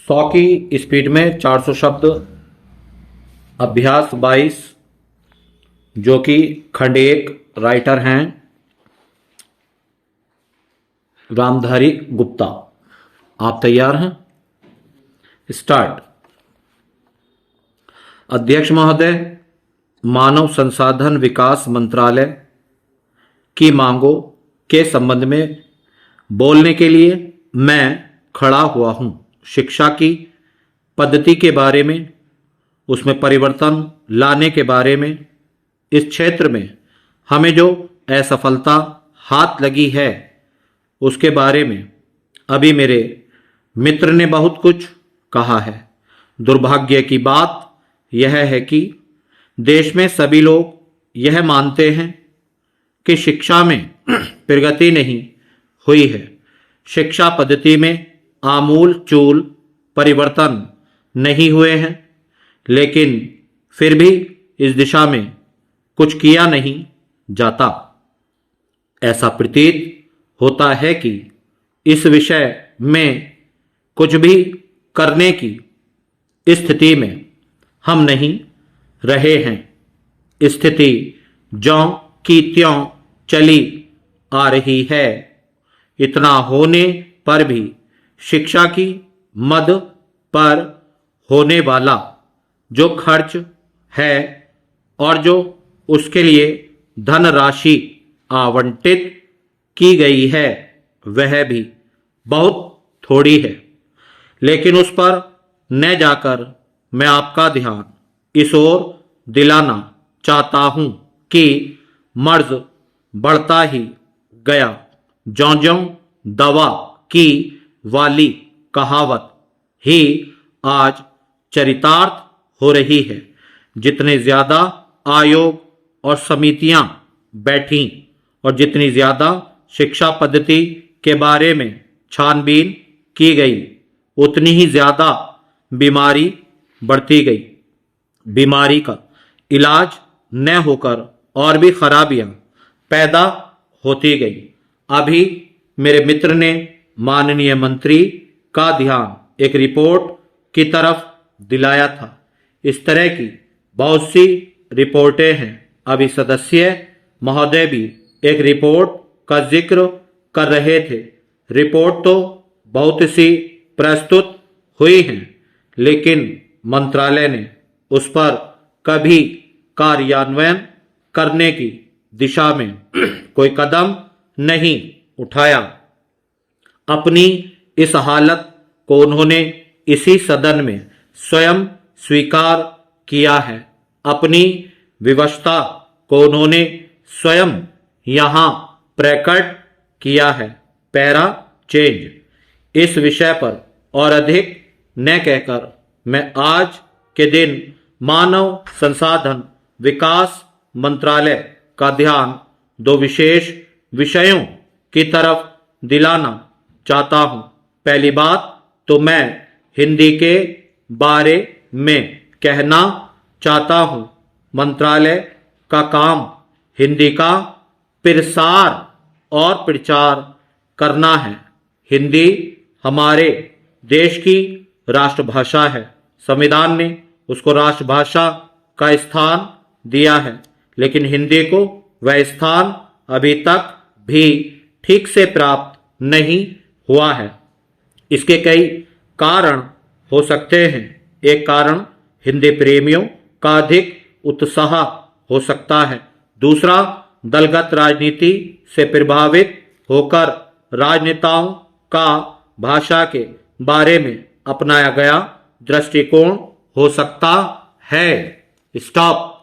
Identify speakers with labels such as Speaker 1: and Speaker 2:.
Speaker 1: 100 की स्पीड में 400 शब्द। अभ्यास 22, जो कि खंड 1 राइटर हैं रामधारी गुप्ता। आप तैयार हैं? स्टार्ट। अध्यक्ष महोदय, मानव संसाधन विकास मंत्रालय की मांगों के संबंध में बोलने के लिए मैं खड़ा हुआ हूं। शिक्षा की पद्धति के बारे में, उसमें परिवर्तन लाने के बारे में, इस क्षेत्र में हमें जो असफलता हाथ लगी है उसके बारे में अभी मेरे मित्र ने बहुत कुछ कहा है। दुर्भाग्य की बात यह है कि देश में सभी लोग यह मानते हैं कि शिक्षा में प्रगति नहीं हुई है। शिक्षा पद्धति में आमूल चूल परिवर्तन नहीं हुए हैं, लेकिन फिर भी इस दिशा में कुछ किया नहीं जाता। ऐसा प्रतीत होता है कि इस विषय में कुछ भी करने की स्थिति में हम नहीं रहे हैं। स्थिति ज्यों की त्यों चली आ रही है। इतना होने पर भी शिक्षा की मद पर होने वाला जो खर्च है और जो उसके लिए धनराशि आवंटित की गई है वह भी बहुत थोड़ी है। लेकिन उस पर न जाकर मैं आपका ध्यान इस ओर दिलाना चाहता हूं कि मर्ज बढ़ता ही गया। ज्यों ज्यों दवा की वाली कहावत ही आज चरितार्थ हो रही है। जितने ज्यादा आयोग और समितियां बैठी और जितनी ज्यादा शिक्षा पद्धति के बारे में छानबीन की गई, उतनी ही ज्यादा बीमारी बढ़ती गई। बीमारी का इलाज न होकर और भी खराबियां पैदा होती गई। अभी मेरे मित्र ने माननीय मंत्री का ध्यान एक रिपोर्ट की तरफ दिलाया था। इस तरह की बहुत सी रिपोर्टें हैं। अभी सदस्य महोदय भी एक रिपोर्ट का जिक्र कर रहे थे। रिपोर्ट तो बहुत सी प्रस्तुत हुई हैं, लेकिन मंत्रालय ने उस पर कभी कार्यान्वयन करने की दिशा में कोई कदम नहीं उठाया। अपनी इस हालत को उन्होंने इसी सदन में स्वयं स्वीकार किया है। अपनी विवशता को उन्होंने स्वयं यहां प्रकट किया है। Para change. इस विषय पर और अधिक न कहकर मैं आज के दिन मानव संसाधन विकास मंत्रालय का ध्यान दो विशेष विषयों की तरफ दिलाना चाहता हूं। पहली बात तो मैं हिंदी के बारे में कहना चाहता हूं। मंत्रालय का काम हिंदी का प्रसार और प्रचार करना है। हिंदी हमारे देश की राष्ट्रभाषा है। संविधान ने उसको राष्ट्रभाषा का स्थान दिया है, लेकिन हिंदी को वह स्थान अभी तक भी ठीक से प्राप्त नहीं हुआ है। इसके कई कारण हो सकते हैं। एक कारण हिंदी प्रेमियों का अधिक उत्साह हो सकता है। दूसरा, दलगत राजनीति से प्रभावित होकर राजनेताओं का भाषा के बारे में अपनाया गया दृष्टिकोण हो सकता है। स्टॉप।